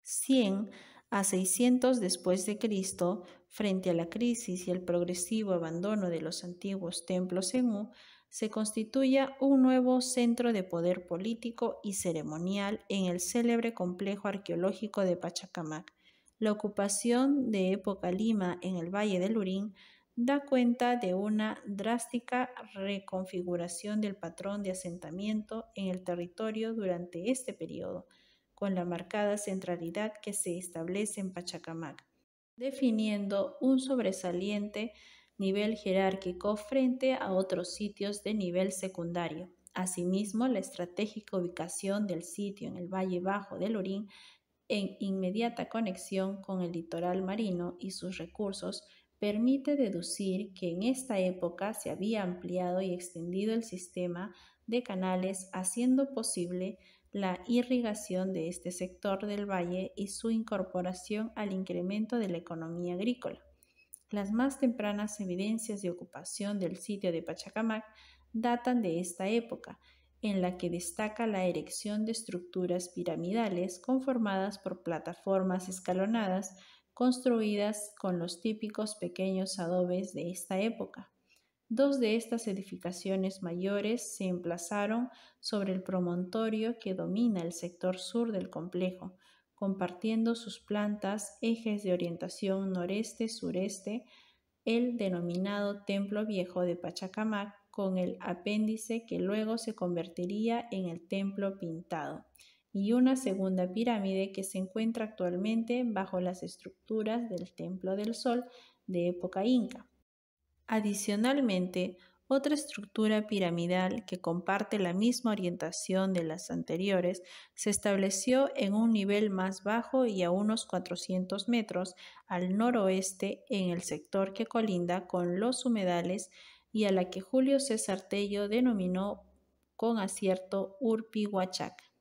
100 a 600 después de Cristo, frente a la crisis y el progresivo abandono de los antiguos templos en U, se constituya un nuevo centro de poder político y ceremonial en el célebre complejo arqueológico de Pachacamac. La ocupación de época Lima en el Valle del Urín da cuenta de una drástica reconfiguración del patrón de asentamiento en el territorio durante este periodo, con la marcada centralidad que se establece en Pachacamac, definiendo un sobresaliente nivel jerárquico frente a otros sitios de nivel secundario. Asimismo, la estratégica ubicación del sitio en el Valle Bajo del Urín, en inmediata conexión con el litoral marino y sus recursos, permite deducir que en esta época se había ampliado y extendido el sistema de canales, haciendo posible la irrigación de este sector del valle y su incorporación al incremento de la economía agrícola. Las más tempranas evidencias de ocupación del sitio de Pachacamac datan de esta época, en la que destaca la erección de estructuras piramidales conformadas por plataformas escalonadas construidas con los típicos pequeños adobes de esta época. Dos de estas edificaciones mayores se emplazaron sobre el promontorio que domina el sector sur del complejo, compartiendo sus plantas ejes de orientación noreste-sureste, el denominado Templo Viejo de Pachacamac, con el apéndice que luego se convertiría en el Templo Pintado, y una segunda pirámide que se encuentra actualmente bajo las estructuras del Templo del Sol de época inca. Adicionalmente, otra estructura piramidal que comparte la misma orientación de las anteriores se estableció en un nivel más bajo y a unos 400 metros al noroeste en el sector que colinda con los humedales y a la que Julio César Tello denominó con acierto Urpi Huachac.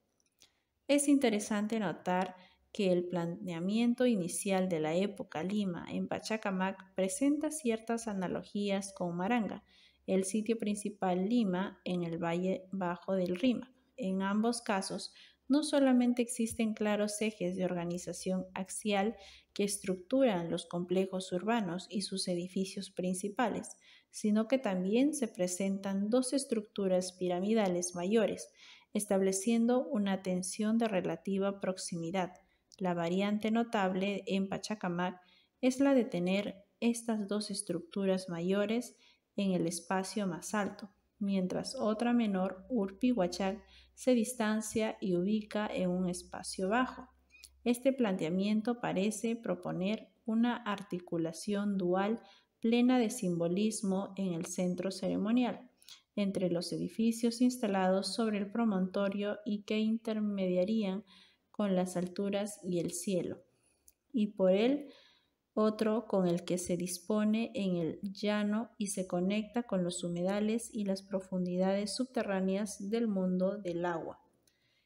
Es interesante notar que el planeamiento inicial de la época Lima en Pachacamac presenta ciertas analogías con Maranga, el sitio principal Lima en el Valle Bajo del Rímac. En ambos casos, no solamente existen claros ejes de organización axial que estructuran los complejos urbanos y sus edificios principales, sino que también se presentan dos estructuras piramidales mayores, estableciendo una tensión de relativa proximidad. La variante notable en Pachacamac es la de tener estas dos estructuras mayores en el espacio más alto, mientras otra menor, Urpi-Huachac, se distancia y ubica en un espacio bajo. Este planteamiento parece proponer una articulación dual plena de simbolismo en el centro ceremonial, entre los edificios instalados sobre el promontorio y que intermediarían con las alturas y el cielo, y por él otro con el que se dispone en el llano y se conecta con los humedales y las profundidades subterráneas del mundo del agua.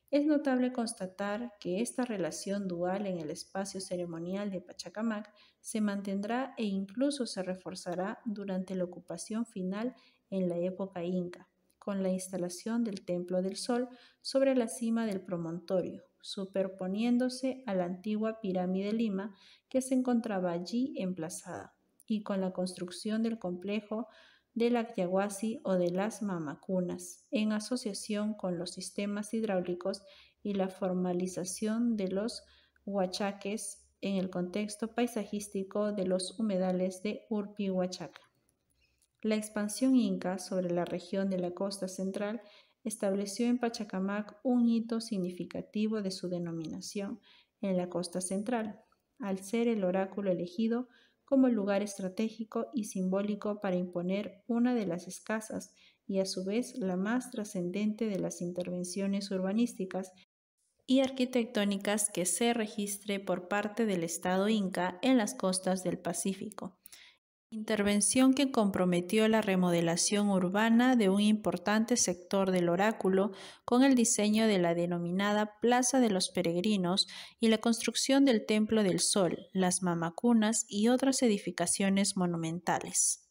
Es notable constatar que esta relación dual en el espacio ceremonial de Pachacamac se mantendrá e incluso se reforzará durante la ocupación final en la época inca, con la instalación del Templo del Sol sobre la cima del promontorio, superponiéndose a la antigua pirámide Lima que se encontraba allí emplazada, y con la construcción del complejo del Acyahuasi o de las Mamacunas, en asociación con los sistemas hidráulicos y la formalización de los huachaques en el contexto paisajístico de los humedales de Urpi-Huachaca. La expansión inca sobre la región de la costa central estableció en Pachacamac un hito significativo de su denominación en la costa central, al ser el oráculo elegido como lugar estratégico y simbólico para imponer una de las escasas y a su vez la más trascendente de las intervenciones urbanísticas y arquitectónicas que se registre por parte del Estado inca en las costas del Pacífico. Intervención que comprometió la remodelación urbana de un importante sector del oráculo con el diseño de la denominada Plaza de los Peregrinos y la construcción del Templo del Sol, las Mamacunas y otras edificaciones monumentales.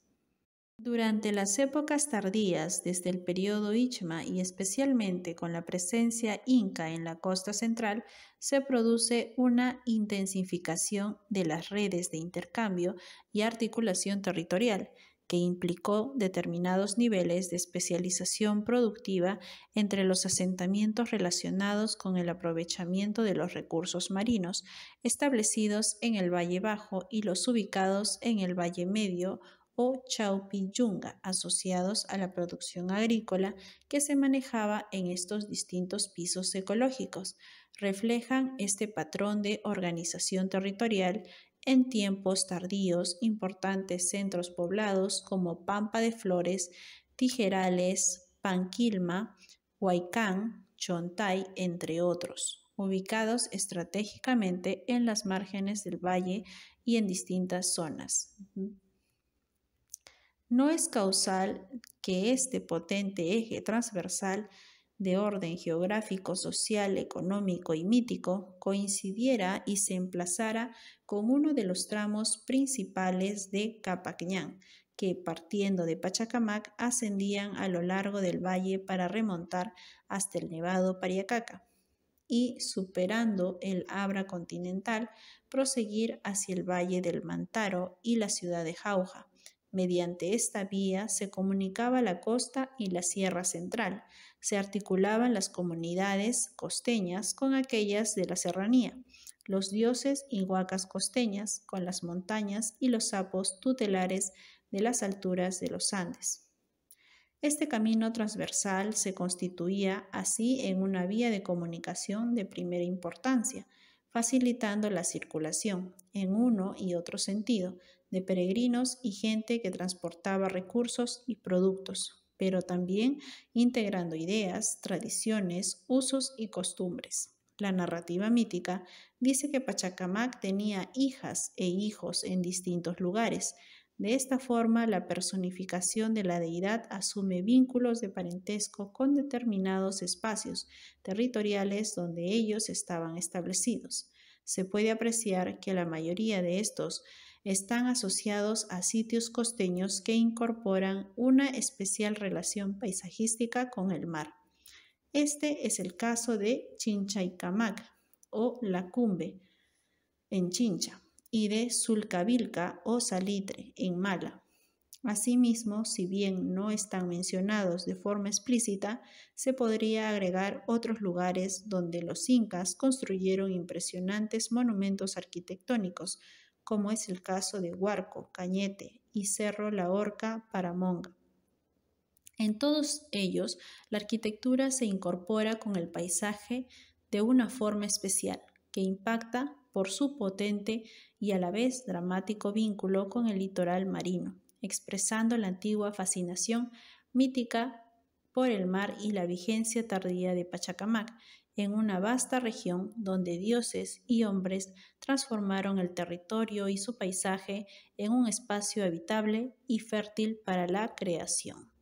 Durante las épocas tardías, desde el periodo Ichma y especialmente con la presencia inca en la costa central, se produce una intensificación de las redes de intercambio y articulación territorial, que implicó determinados niveles de especialización productiva entre los asentamientos relacionados con el aprovechamiento de los recursos marinos, establecidos en el Valle Bajo y los ubicados en el Valle Medio o Chaupiyunga, asociados a la producción agrícola que se manejaba en estos distintos pisos ecológicos, reflejan este patrón de organización territorial en tiempos tardíos importantes centros poblados como Pampa de Flores, Tijerales, Panquilma, Huaycán, Chontay, entre otros, ubicados estratégicamente en las márgenes del valle y en distintas zonas. No es causal que este potente eje transversal de orden geográfico, social, económico y mítico coincidiera y se emplazara con uno de los tramos principales de Capacñán, que partiendo de Pachacamac ascendían a lo largo del valle para remontar hasta el Nevado Pariacaca y, superando el Abra continental, proseguir hacia el valle del Mantaro y la ciudad de Jauja. Mediante esta vía se comunicaba la costa y la Sierra Central, se articulaban las comunidades costeñas con aquellas de la serranía, los dioses y huacas costeñas con las montañas y los sapos tutelares de las alturas de los Andes. Este camino transversal se constituía así en una vía de comunicación de primera importancia, facilitando la circulación, en uno y otro sentido, de peregrinos y gente que transportaba recursos y productos, pero también integrando ideas, tradiciones, usos y costumbres. La narrativa mítica dice que Pachacamac tenía hijas e hijos en distintos lugares. De esta forma, la personificación de la deidad asume vínculos de parentesco con determinados espacios territoriales donde ellos estaban establecidos. Se puede apreciar que la mayoría de estos están asociados a sitios costeños que incorporan una especial relación paisajística con el mar. Este es el caso de Chinchaycamac o Lacumbe en Chincha y de Sulcavilca o Salitre en Mala. Asimismo, si bien no están mencionados de forma explícita, se podría agregar otros lugares donde los incas construyeron impresionantes monumentos arquitectónicos, como es el caso de Huarco, Cañete y Cerro La Horca, Paramonga. En todos ellos, la arquitectura se incorpora con el paisaje de una forma especial, que impacta por su potente y a la vez dramático vínculo con el litoral marino, expresando la antigua fascinación mítica por el mar y la vigencia tardía de Pachacamac, en una vasta región donde dioses y hombres transformaron el territorio y su paisaje en un espacio habitable y fértil para la creación.